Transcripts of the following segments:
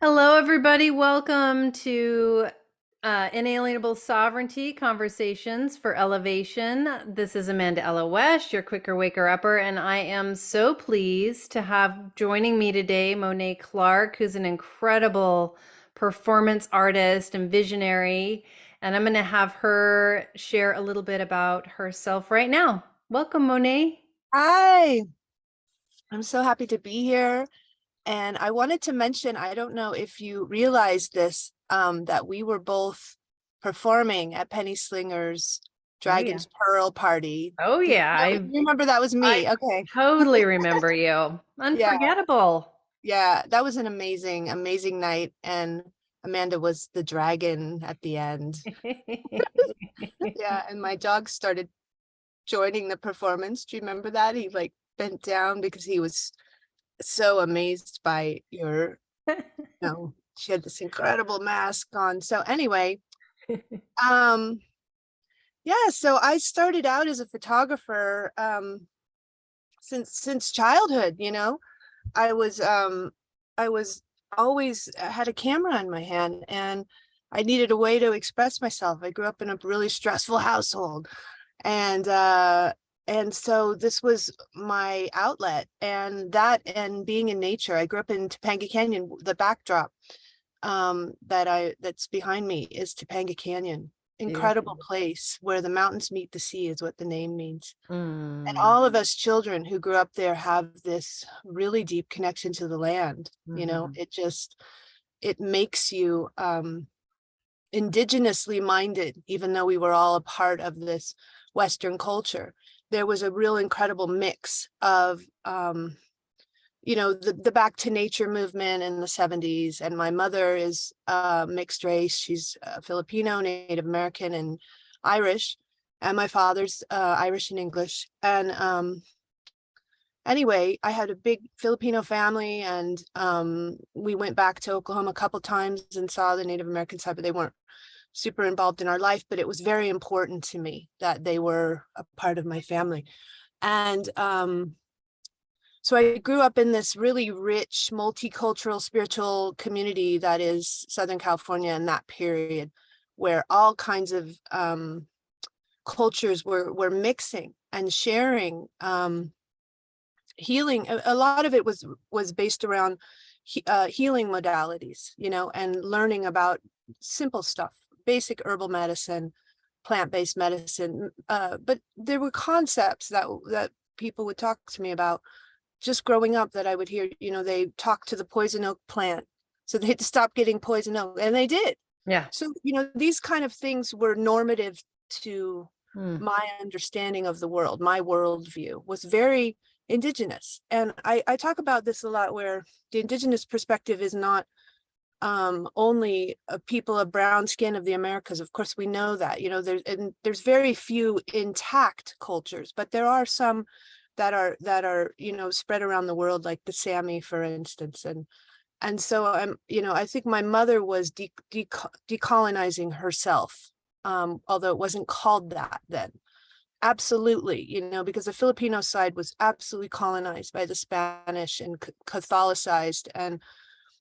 Hello, everybody. Welcome to Inalienable Sovereignty Conversations for Elevation. This is Amanda Ella West, your quicker waker upper, and I am so pleased to have joining me today Monet Clark, who's an incredible performance artist and visionary. And I'm going to have her share a little bit about herself right now. Welcome, Monet. Hi, I'm so happy to be here. And I wanted to mention, I don't know if you realized this, that we were both performing at Penny Slinger's Oh, yeah. Dragon's Pearl party. Oh, Did yeah. you remember that was I me? Okay. totally remember you. Yeah, Unforgettable. yeah, that was an amazing, amazing night. And Amanda was the dragon at the end. Yeah, and my dog started joining the performance. Do you remember that? He like bent down because he was so amazed by your, she had this incredible mask on. So anyway, um, yeah, so I started out as a photographer since childhood, I was always had a camera in my hand and I needed a way to express myself. I grew up in a really stressful household and so this was my outlet, and being in nature. I grew up in Topanga Canyon. The backdrop that's behind me is Topanga Canyon. Incredible Beautiful. place where the mountains meet the sea is what the name means. And Mm, all of us children who grew up there have this really deep connection to the land. mhm. It makes you indigenously minded, even though we were all a part of this Western culture. There was a real incredible mix of the back to nature movement in the 70s. And my mother is mixed race. She's Filipino, Native American, and Irish. And my father's Irish and English. And anyway, I had a big Filipino family, and we went back to Oklahoma a couple times and saw the Native American side, but they weren't super involved in our life. But it was very important to me that they were a part of my family. And so I grew up in this really rich, multicultural, spiritual community that is Southern California in that period, where all kinds of cultures were mixing and sharing. Healing, a lot of it was based around healing modalities, and learning about simple stuff, basic herbal medicine, plant-based medicine. But there were concepts that people would talk to me about just growing up that I would hear. They talked to the poison oak plant, so they had to stop getting poison oak, and they did. Yeah. So, these kind of things were normative to Mm. my understanding of the world. My worldview was very indigenous. And I talk about this a lot, where the indigenous perspective is not only people of brown skin of the Americas. Of course, we know that, there's very few intact cultures, but there are some that are spread around the world, like the Sami, for instance. And so I think my mother was decolonizing herself, although it wasn't called that then. Absolutely, because the Filipino side was absolutely colonized by the Spanish and Catholicized. And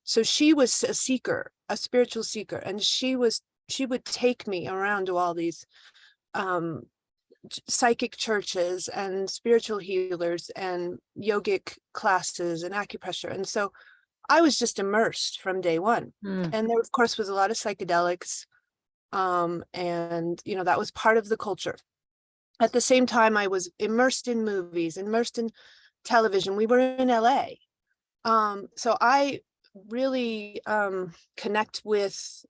so she was a seeker, a spiritual seeker. And she would take me around to all these um, psychic churches and spiritual healers and yogic classes and acupressure. And so I was just immersed from day one. Mm. And there, of course, was a lot of psychedelics. And, that was part of the culture. At the same time, I was immersed in movies, immersed in television. We were in LA. So I really connect with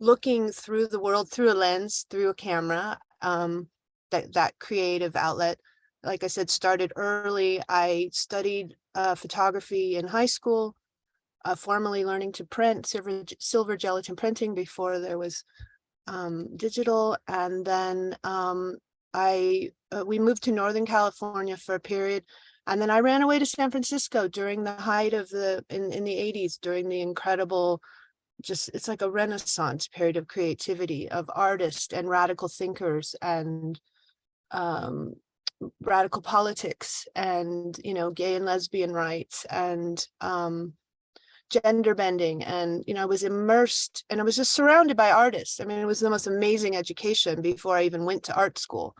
looking through the world through a lens, through a camera. That creative outlet, like I said, started early. I studied photography in high school, formally learning to print silver gelatin printing before there was digital. And then we moved to Northern California for a period. And then I ran away to San Francisco during the height of in the 80s, during the incredible, it's like a renaissance period of creativity, of artists and radical thinkers and radical politics and, gay and lesbian rights and gender bending, and I was immersed, and I was just surrounded by artists. I mean, it was the most amazing education before I even went to art school.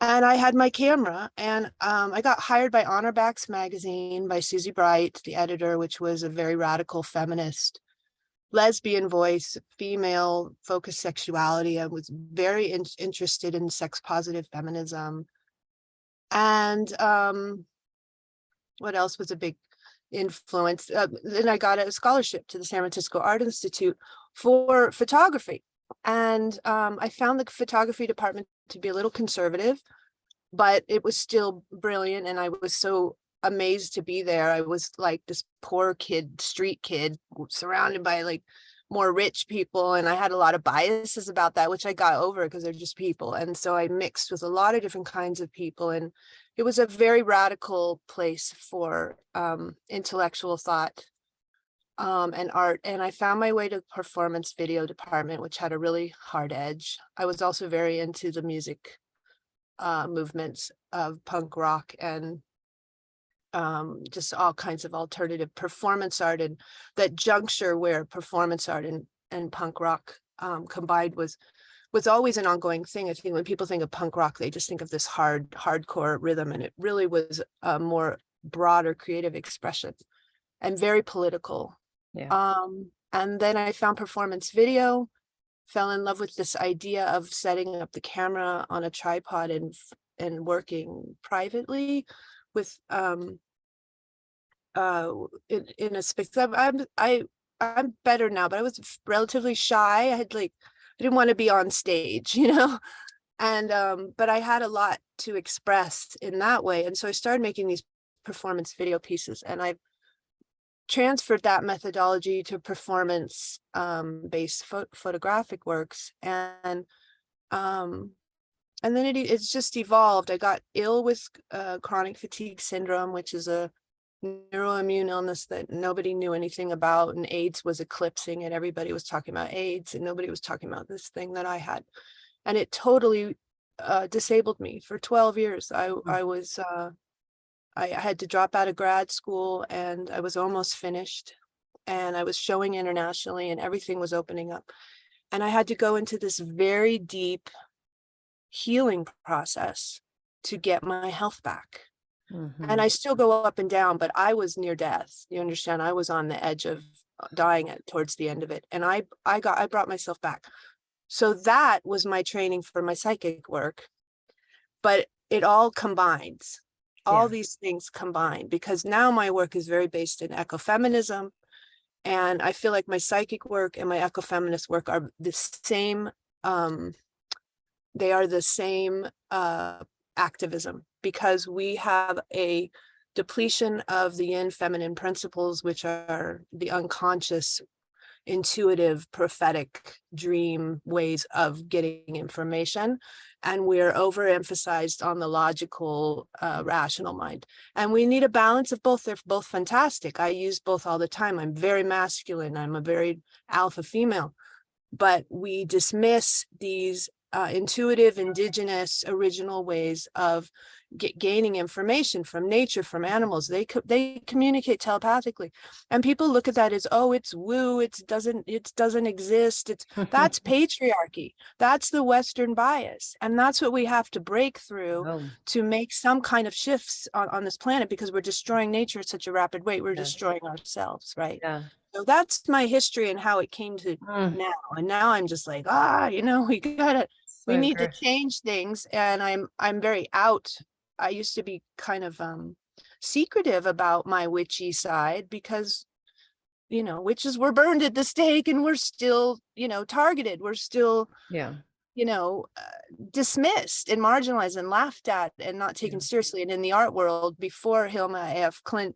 And I had my camera, and I got hired by Honorbacks magazine by Susie Bright, the editor, which was a very radical feminist, lesbian voice, female focused sexuality. I was very interested in sex positive feminism. And what else was a big influence? Then I got a scholarship to the San Francisco Art Institute for photography. And I found the photography department to be a little conservative, but it was still brilliant. And I was so amazed to be there. I was like this poor kid, street kid, surrounded by like more rich people. And I had a lot of biases about that, which I got over because they're just people. And so I mixed with a lot of different kinds of people. And it was a very radical place for intellectual thought and art. And I found my way to performance video department, which had a really hard edge. I was also very into the music movements of punk rock and just all kinds of alternative performance art. And that juncture where performance art and punk rock combined was always an ongoing thing. I think when people think of punk rock, they just think of this hardcore rhythm, and it really was a more broader creative expression and very political. Yeah. And then I found performance video, fell in love with this idea of setting up the camera on a tripod and working privately with in a space. I'm better now, but I was relatively shy. I didn't want to be on stage, and but I had a lot to express in that way. And so I started making these performance video pieces, and I transferred that methodology to performance based photographic works. And then it's just evolved. I got ill with chronic fatigue syndrome, which is a neuroimmune illness that nobody knew anything about, and AIDS was eclipsing it. Everybody was talking about AIDS and nobody was talking about this thing that I had, and it totally disabled me for 12 years. I had to drop out of grad school, and I was almost finished, and I was showing internationally, and everything was opening up, and I had to go into this very deep healing process to get my health back. And I still go up and down, but I was near death. You understand? I was on the edge of dying towards the end of it. And I brought myself back. So that was my training for my psychic work. But it all combines. All these things combine, because now my work is very based in ecofeminism. And I feel like my psychic work and my ecofeminist work are the same. They are the same activism, because we have a depletion of the yin feminine principles, which are the unconscious, intuitive, prophetic dream ways of getting information. And we're overemphasized on the logical, rational mind. And we need a balance of both. They're both fantastic. I use both all the time. I'm very masculine. I'm a very alpha female. But we dismiss these intuitive, indigenous, original ways of gaining information from nature, from animals. They communicate telepathically, and people look at that as, oh, it's woo, it doesn't exist. That's patriarchy. That's the Western bias, and that's what we have to break through to make some kind of shifts on this planet, because we're destroying nature at such a rapid rate. We're destroying ourselves, right? So that's my history and how it came to now. And now I'm just like, we need to change things. And I'm very out. I used to be kind of secretive about my witchy side, because witches were burned at the stake, and we're still targeted. We're still dismissed and marginalized and laughed at and not taken seriously. And in the art world, before Hilma A.F. Klint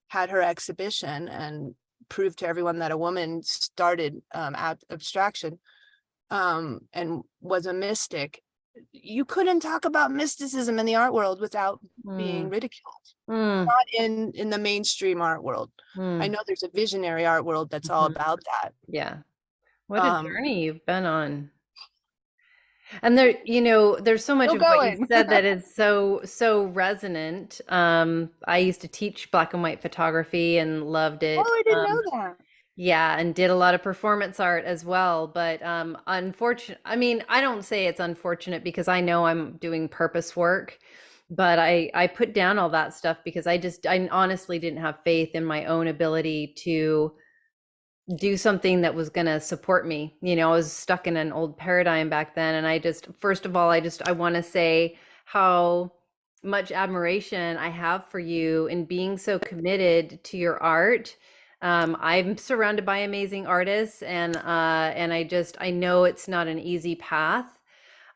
had her exhibition and proved to everyone that a woman started abstraction and was a mystic, you couldn't talk about mysticism in the art world without being ridiculed. Not in the mainstream art world. I know there's a visionary art world that's all about that. What a journey you've been on. And there, there's so much Still of what you going. said that is so resonant. I used to teach black and white photography and loved it. Oh, I didn't know that. Yeah, and did a lot of performance art as well. But unfortunate, I mean, I don't say it's unfortunate because I know I'm doing purpose work, but I put down all that stuff because I honestly didn't have faith in my own ability to do something that was going to support me. I was stuck in an old paradigm back then. And first of all, I want to say how much admiration I have for you in being so committed to your art. I'm surrounded by amazing artists, and I know it's not an easy path.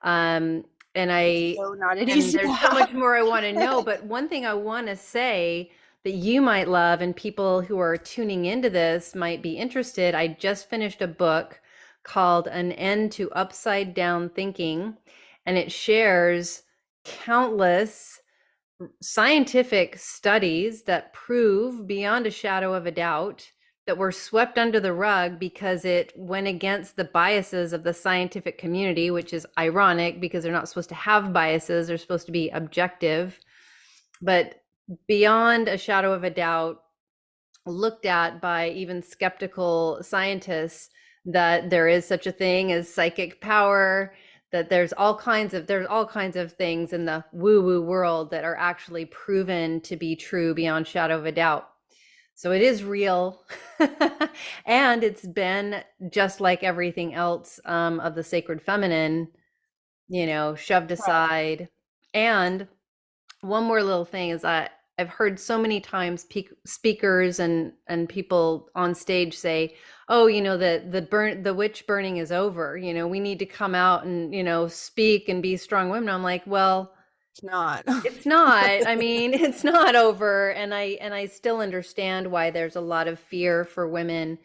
Um, and It's I, so not an and easy there's so path. much more I want to know. But one thing I want to say that you might love and people who are tuning into this might be interested. I just finished a book called An End to Upside Down Thinking, and it shares countless scientific studies that prove beyond a shadow of a doubt that were swept under the rug because it went against the biases of the scientific community, which is ironic because they're not supposed to have biases, they're supposed to be objective. But beyond a shadow of a doubt, looked at by even skeptical scientists, that there is such a thing as psychic power, that there's all kinds of things in the woo woo world that are actually proven to be true beyond shadow of a doubt. So it is real. And it's been just like everything else of the sacred feminine, shoved Right. aside. And one more little thing is I've heard so many times speakers and people on stage say, "Oh, the witch burning is over. We need to come out and speak and be strong women." I'm like, well, It's not. it's not. I mean, it's not over, and I still understand why there's a lot of fear for women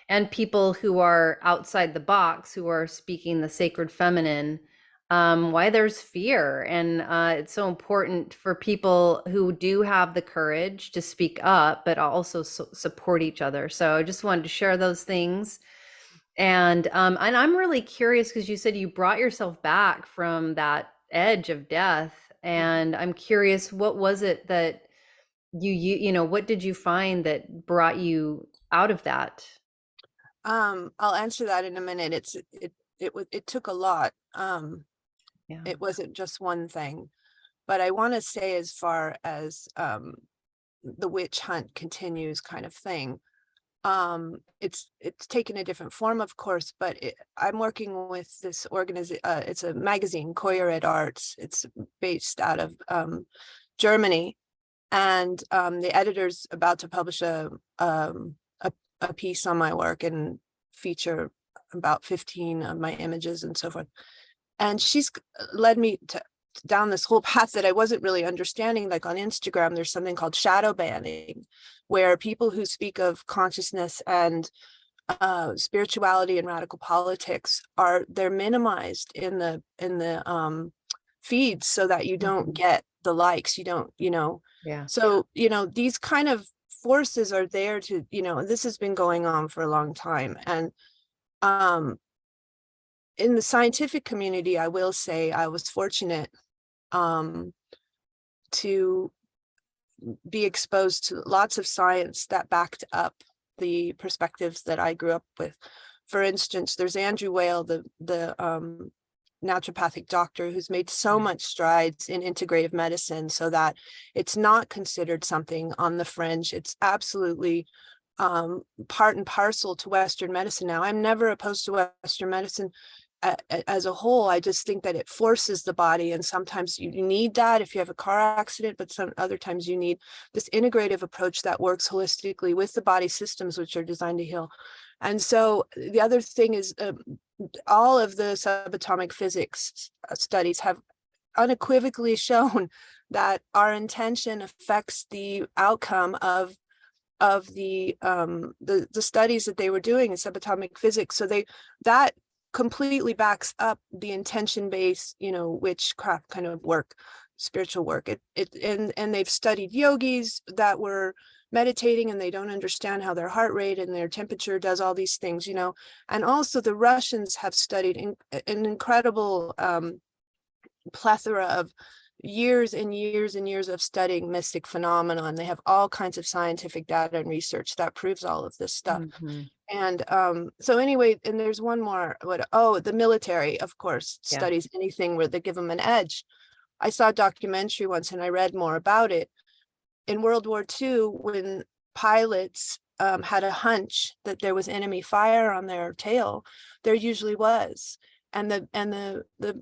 and people who are outside the box, who are speaking the sacred feminine, why there's fear. And it's so important for people who do have the courage to speak up, but also support each other. So I just wanted to share those things. And I'm really curious because you said you brought yourself back from that edge of death. And I'm curious, what was it that what did you find that brought you out of that? I'll answer that in a minute. It took a lot. Yeah. It wasn't just one thing. But I want to say, as far as the witch hunt continues kind of thing, it's taken a different form, of course, but I'm working with this organization. It's a magazine, Koyeret Arts. It's based out of Germany, and the editor's about to publish a piece on my work and feature about 15 of my images and so forth. And she's led me down this whole path that I wasn't really understanding. Like on Instagram, there's something called shadow banning, where people who speak of consciousness and spirituality and radical politics they're minimized in the feeds so that you don't Mhm. get the likes, you don't, Yeah. so these kind of forces are there to, and this has been going on for a long time. And um in the scientific community, I will say I was fortunate um to be exposed to lots of science that backed up the perspectives that I grew up with. For instance, there's Andrew Whale, the naturopathic doctor, who's made so Yeah. much strides in integrative medicine so that it's not considered something on the fringe. It's absolutely part and parcel to Western medicine now. I'm never opposed to Western medicine as a whole. I just think that it forces the body, and sometimes you need that if you have a car accident, but some other times you need this integrative approach that works holistically with the body systems which are designed to heal. And so the other thing is, all of the subatomic physics studies have unequivocally shown that our intention affects the outcome of the studies that they were doing in subatomic physics. So that completely backs up the intention-based, witchcraft kind of work, spiritual work. And they've studied yogis that were meditating and they don't understand how their heart rate and their temperature does all these things, you know. And also the Russians have studied an incredible plethora of years and years and years of studying mystic phenomena, and they have all kinds of scientific data and research that proves all of this stuff. Mhm. And so anyway, and there's one more, the military, of course, Yeah. studies anything where they give them an edge. I saw a documentary once and I read more about it. In World War II, when pilots had a hunch that there was enemy fire on their tail, there usually was. And the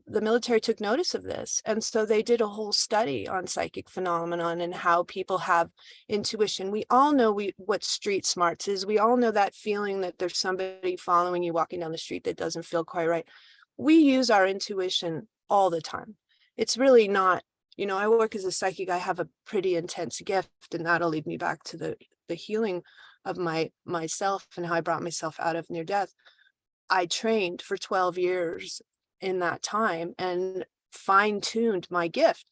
military took notice of this. And so they did a whole study on psychic phenomenon and how people have intuition. We all know what street smarts is. We all know that feeling that there's somebody following you walking down the street that doesn't feel quite right. We use our intuition all the time. It's really not, you know, I work as a psychic. I have a pretty intense gift, and that'll lead me back to the healing of myself and how I brought myself out of near death. I trained for 12 years in that time and fine-tuned my gift.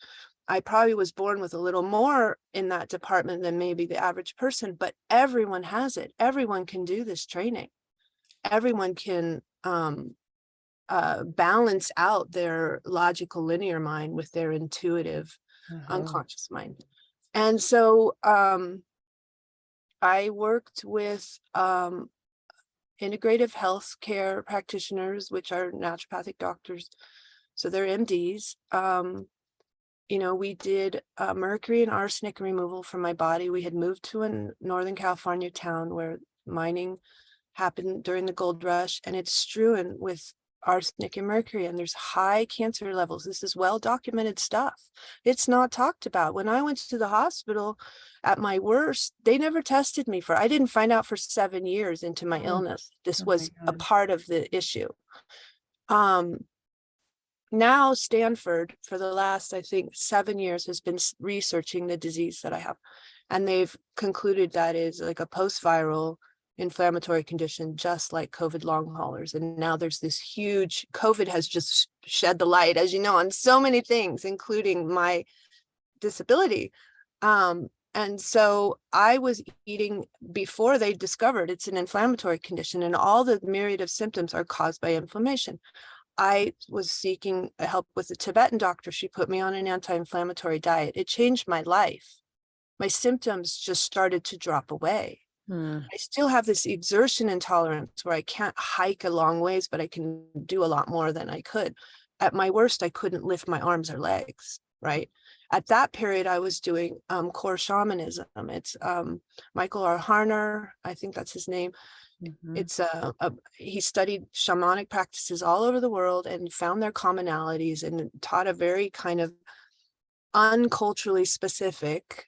I probably was born with a little more in that department than maybe the average person, but everyone has it. Everyone can do this training. Everyone can balance out their logical linear mind with their intuitive Uh-huh. unconscious mind. And so I worked with integrative health care practitioners, which are naturopathic doctors. So they're MDs. You know, we did mercury and arsenic removal from my body. We had moved to a Northern California town where mining happened during the gold rush, and it's strewn with arsenic and mercury, and there's high cancer levels. This is well documented stuff. It's not talked about. When I went to the hospital at my worst, they never tested me for, I didn't find out for 7 years into my Mm. illness. This Oh my was a God. part of the issue. Now Stanford for the last, I think, 7 years has been researching the disease that I have. And they've concluded that is like a post-viral inflammatory condition, just like COVID long haulers. And now there's this huge, COVID has just shed the light, as you know, on so many things, including my disability. And so I was eating before they discovered it's an inflammatory condition, and all the myriad of symptoms are caused by inflammation. I was seeking help with a Tibetan doctor. She put me on an anti-inflammatory diet. It changed my life. My symptoms just started to drop away. Mm. I still have this exertion intolerance where I can't hike a long ways, but I can do a lot more than I could. At my worst, I couldn't lift my arms or legs, right? At that period, I was doing core shamanism. It's Michael R. Harner, I think that's his name. Mhm. It's he studied shamanic practices all over the world and found their commonalities and taught a very kind of unculturally specific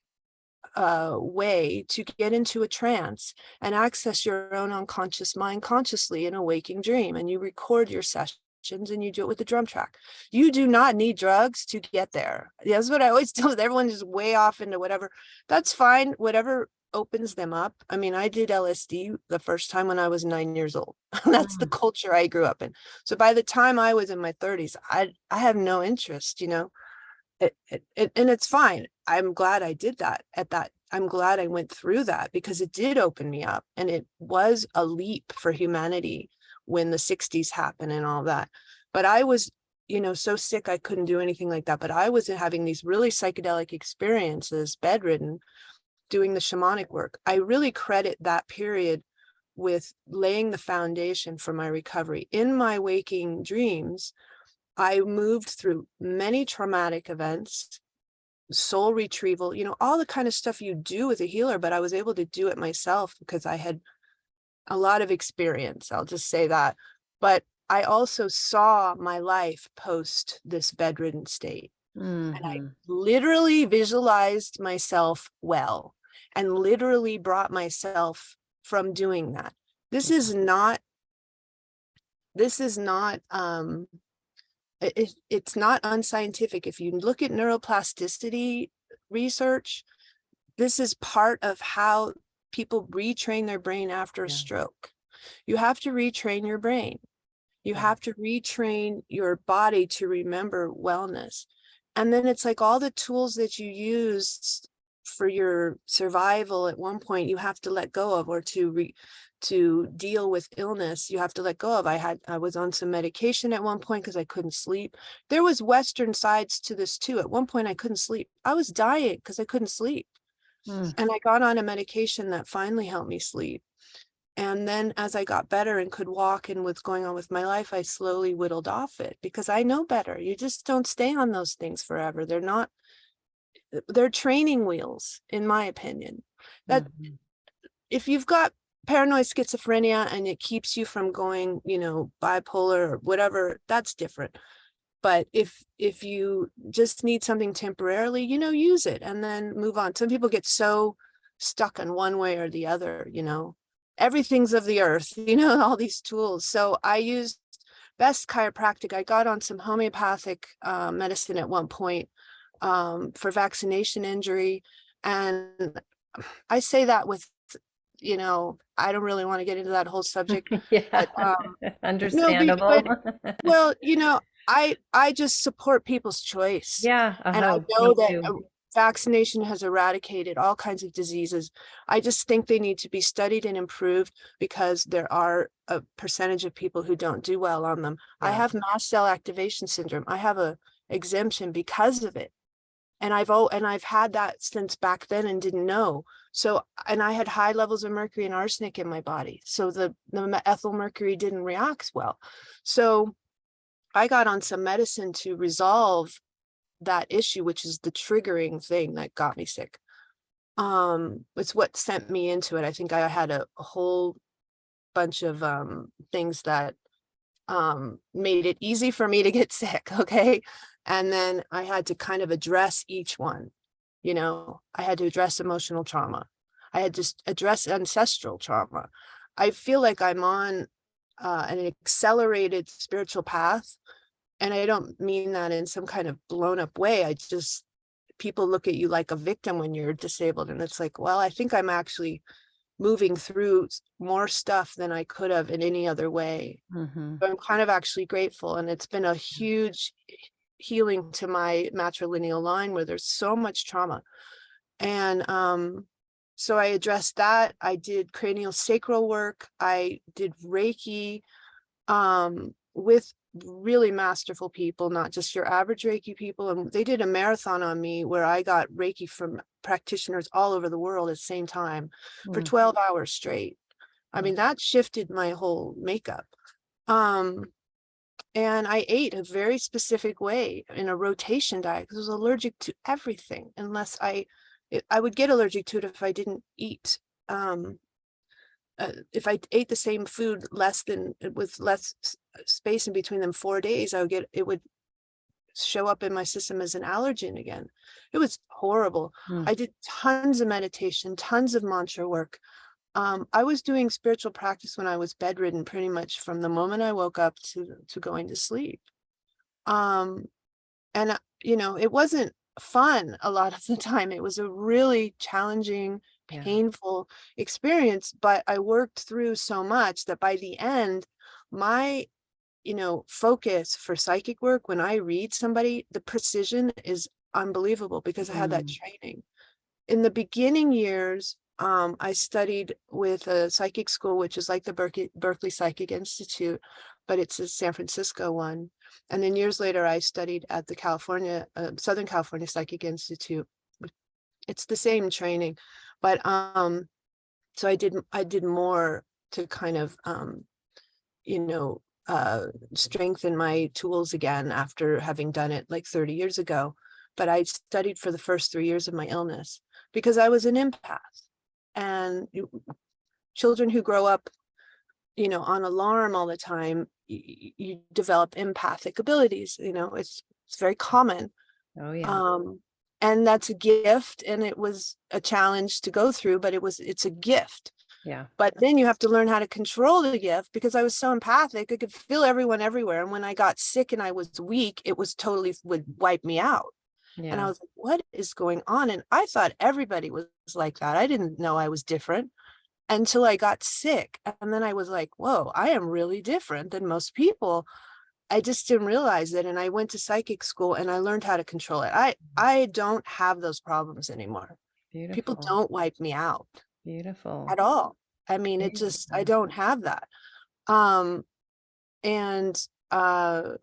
way to get into a trance and access your own unconscious mind consciously in a waking dream. And you record your sessions and you do it with the drum track. You do not need drugs to get there. That's what I always tell everyone, is way off into whatever. That's fine. Whatever opens them up. I mean, I did LSD the first time when I was 9 years old. That's the Mm. culture I grew up in. So by the time I was in my 30s, I have no interest, you know. And it's fine. I'm glad I did that at that. I'm glad I went through that because it did open me up, and it was a leap for humanity when the 60s happened and all that. But I was, you know, so sick I couldn't do anything like that. But I was having these really psychedelic experiences, bedridden, doing the shamanic work. I really credit that period with laying the foundation for my recovery. In my waking dreams, I moved through many traumatic events, soul retrieval, you know, all the kind of stuff you do with a healer, but I was able to do it myself because I had a lot of experience. I'll just say that. But I also saw my life post this bedridden state. And I Mhm. literally visualized myself well and literally brought myself from doing that. This is not, this is not it's not unscientific. If you look at neuroplasticity research, this is part of how people retrain their brain after a Yeah. stroke. You have to retrain your brain. You Yeah. have to retrain your body to remember wellness. And then it's like all the tools that you used for your survival at one point you have to let go of, or to deal with illness you have to let go of. I was on some medication at one point because I couldn't sleep. There was Western sides to this too. At one point I couldn't sleep. I was dying because I couldn't sleep. Mm. And I got on a medication that finally helped me sleep. And then as I got better and could walk and what's going on with my life, I slowly whittled off it because I know better. You just don't stay on those things forever. They're training wheels, in my opinion. That Mhm. if you've got paranoid schizophrenia and it keeps you from going, bipolar or whatever, that's different. But if you just need something temporarily, use it and then move on. Some people get so stuck in one way or the other, everything's of the earth, all these tools. So I used best chiropractic. I got on some homeopathic medicine at one point for vaccination injury. And I say that with, I don't really want to get into that whole subject, Yeah, but no, understandable. but well, I just support people's choice. Yeah, And I me know that too. vaccination has eradicated all kinds of diseases. I just think they need to be studied and improved because there are a percentage of people who don't do well on them. I Yeah. have mast cell activation syndrome. I have a exemption because of it. And I've had that since back then and didn't know. So, and I had high levels of mercury and arsenic in my body. So the ethyl mercury didn't react well. So I got on some medicine to resolve that issue, which is the triggering thing that got me sick. It's what sent me into it. I think I had a whole bunch of things that made it easy for me to get sick. Okay. And then I had to kind of address each one. I had to address emotional trauma. I had to address ancestral trauma. I feel like I'm on an accelerated spiritual path. And I don't mean that in some kind of blown up way. People look at you like a victim when you're disabled. And it's like, well, I think I'm actually moving through more stuff than I could have in any other way. Hmm. So I'm kind of actually grateful. And it's been a huge healing to my matrilineal line where there's so much trauma. And so I addressed that. I did cranial sacral work. I did Reiki with really masterful people, not just your average Reiki people. And they did a marathon on me where I got Reiki from practitioners all over the world at the same time for 12 hours straight. I mean, that shifted my whole makeup. And I ate a very specific way in a rotation diet because I was allergic to everything unless I would get allergic to it if I didn't eat. If I ate the same food with less space in between them 4 days, it would show up in my system as an allergen again. It was horrible. Mm. I did tons of meditation, tons of mantra work. I was doing spiritual practice when I was bedridden pretty much from the moment I woke up to going to sleep. Um, and it wasn't fun a lot of the time. It was a really challenging, Yeah. painful experience, but I worked through so much that by the end, my focus for psychic work, when I read somebody, the precision is unbelievable because I had that Mm. training. In the beginning years, I studied with a psychic school, which is like the Berkeley Psychic Institute, but it's a San Francisco one. And then years later, I studied at the Southern California Psychic Institute. It's the same training, but so I did more to kind of you know, strengthen my tools again after having done it like 30 years ago. But I studied for the first 3 years of my illness because I was an empath. And children who grow up, on alarm all the time, you develop empathic abilities. It's very common. Oh, yeah. Um, and that's a gift, and it was a challenge to go through, but it's a gift. Yeah. But then you have to learn how to control the gift because I was so empathic. I could feel everyone everywhere. And when I got sick and I was weak, it was totally would wipe me out. And I Yeah. was like, what is going on? And I thought everybody was like that. I didn't know I was different until I got sick. And then I was like, whoa, I am really different than most people. I just didn't realize it. And I went to psychic school and I learned how to control it. I don't have those problems anymore. People Beautiful. don't wipe me out Beautiful. at all. I mean, it just, I Beautiful. don't have that. Um, and uh,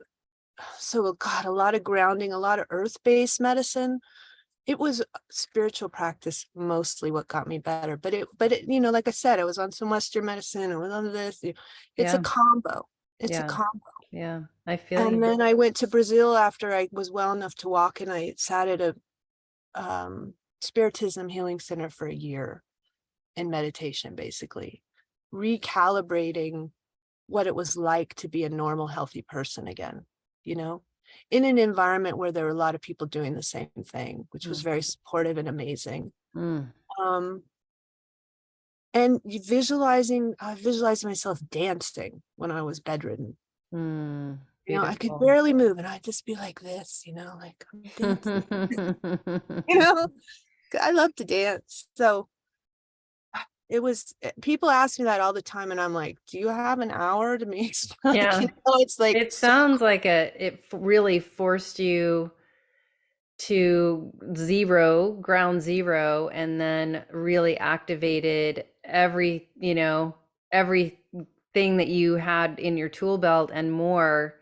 so God, a lot of grounding, a lot of earth-based medicine. It was spiritual practice mostly what got me better. But it, like I said, I was on some Western medicine, I was on this. It's a Yeah. combo. It's a Yeah. combo. Yeah. I feel And you. then I went to Brazil after I was well enough to walk, and I sat at a spiritism healing center for a year in meditation, basically recalibrating what it was like to be a normal, healthy person again, you know, in an environment where there were a lot of people doing the same thing, which was Mm. very supportive and amazing. Mm. Um, and I visualized myself dancing when I was bedridden. Mm. I could Beautiful. barely move, and I'd just be like this, like I'm dancing. you know, I love to dance. So it was, people ask me that all the time, and I'm like, do you have an hour to me? Like, Yeah. it's like It so. sounds like really forced you to ground zero, and then really activated everything that you had in your tool belt and more.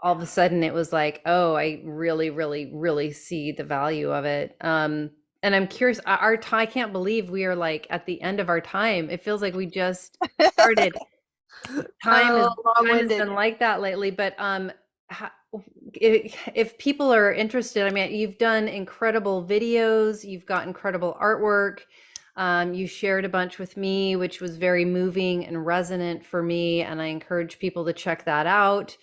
All of a sudden it was like, oh, I really, really, really see the value of it. And I'm curious, I can't believe we are like at the end of our time. It feels like we just started. Time is Time has Long-winded. been like that lately, but ho- if people are interested, I mean, you've done incredible videos, you've got incredible artwork. You shared a bunch with me, which was very moving and resonant for me, and I encourage people to check that out.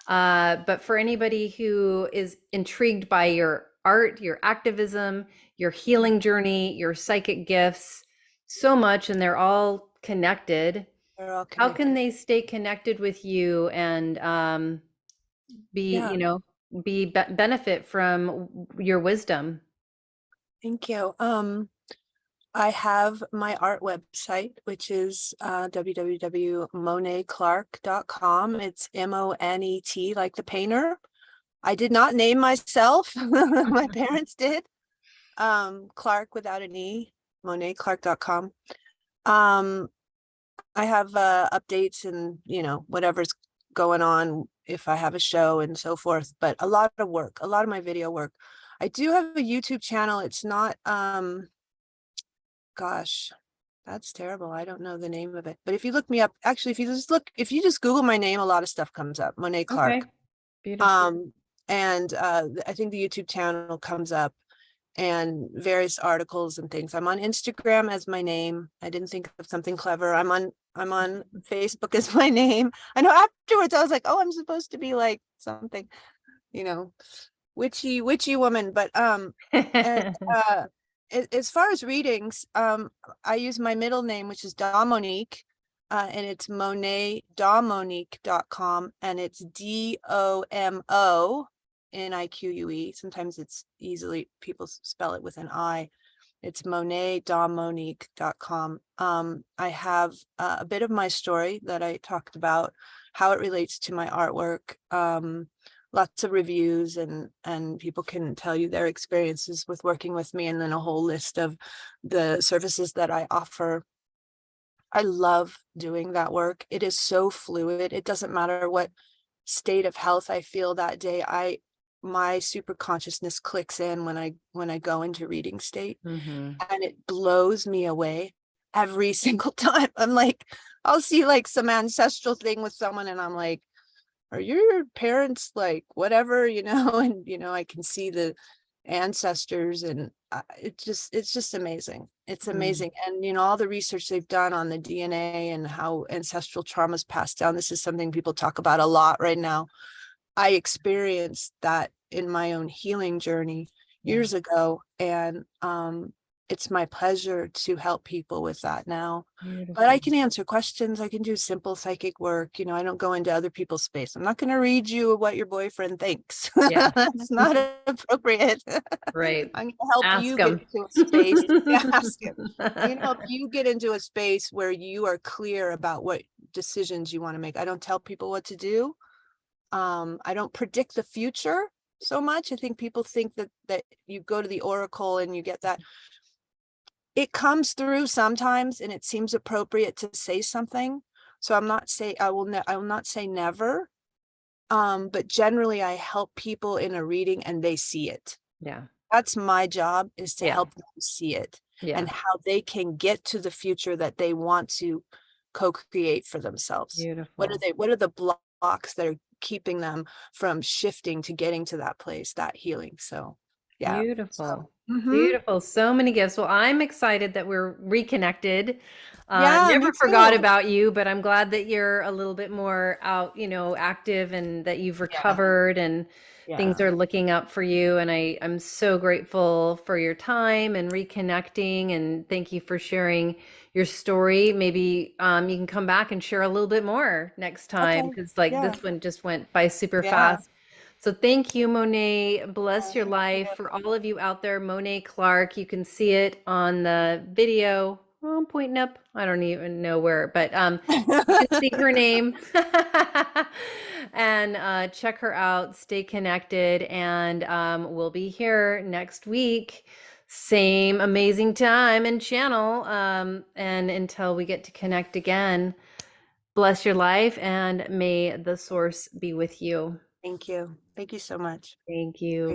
But for anybody who is intrigued by your art, your activism, your healing journey, your psychic gifts, so much, and they're all connected. They're all How can connected. they stay connected with you and be, Yeah, benefit from your wisdom? thank you. I have my art website, which is www.monetclark.com. It's MONET, like the painter. I did not name myself. My parents did. Clark without an E, monetclark.com. Um, I have updates and, whatever's going on if I have a show and so forth, but a lot of work, a lot of my video work. I do have a YouTube channel. It's not, gosh, that's terrible. I don't know the name of it. But if you look me up, actually, if you just Google my name, a lot of stuff comes up, Monet Okay, Clark. beautiful. Um, and I think the YouTube channel comes up, and various articles and things. I'm on Instagram as my name. I didn't think of something clever. I'm on Facebook as my name. I know afterwards I was like, oh, I'm supposed to be like something, you know, witchy woman. But and as far as readings, I use my middle name, which is Domonique, and it's monetdomonique.com, and it's DOMONIQUE. Sometimes it's easily, people spell it with an I. It's monetdomonique.com. I have a bit of my story that I talked about, how it relates to my artwork. Lots of reviews, and people can tell you their experiences with working with me, and then a whole list of the services that I offer. I love doing that work. It is so fluid. It doesn't matter what state of health I feel that day. My super consciousness clicks in when I go into reading state, Hmm. and it blows me away every single time. I'm like, I'll see like some ancestral thing with someone, and I'm like, are your parents like whatever, and I can see the ancestors, and it's just amazing. It's Mm. amazing. And all the research they've done on the DNA and how ancestral traumas passed down, this is something people talk about a lot right now. I experienced that in my own healing journey Yeah, years ago, and it's my pleasure to help people with that now. But I beautiful. can answer questions. I can do simple psychic work. I don't go into other people's space. I'm not going to read you what your boyfriend thinks. Yeah, It's not appropriate. right. I'm going to help Ask you get them. into a space. Yeah, ask him. I'm going to help you get into a space where you are clear about what decisions you want to make. I don't tell people what to do. I don't predict the future so much. I think people think that you go to the oracle and you get that. it comes through sometimes and it seems appropriate to say something. So I will not say never. But generally I help people in a reading and they see it. Yeah. That's my job, is to Yeah. help them see it Yeah. and how they can get to the future that they want to co-create for themselves. Beautiful. What are the blocks that are keeping them from shifting to getting to that place, that healing? So, yeah. So, Beautiful. mhm. Beautiful. So many gifts. Well, I'm excited that we're reconnected. Yeah, Never me forgot too. about you, but I'm glad that you're a little bit more out, active and that you've Yeah, recovered and things yeah. are looking up for you. And I'm so grateful for your time and reconnecting. And thank you for sharing your story. Maybe you can come back and share a little bit more next time Okay. because like Yeah, this one just went by super yeah. fast. So thank you, Monet. Bless Oh, your thank life. you. For all of you out there, Monet Clark, you can see it on the video. Oh, I'm pointing up. I don't even know where, but you can see her name and check her out. Stay connected, and we'll be here next week. Same amazing time and channel. And until we get to connect again, bless your life and may the source be with you. Thank you. Thank you so much. Thank you.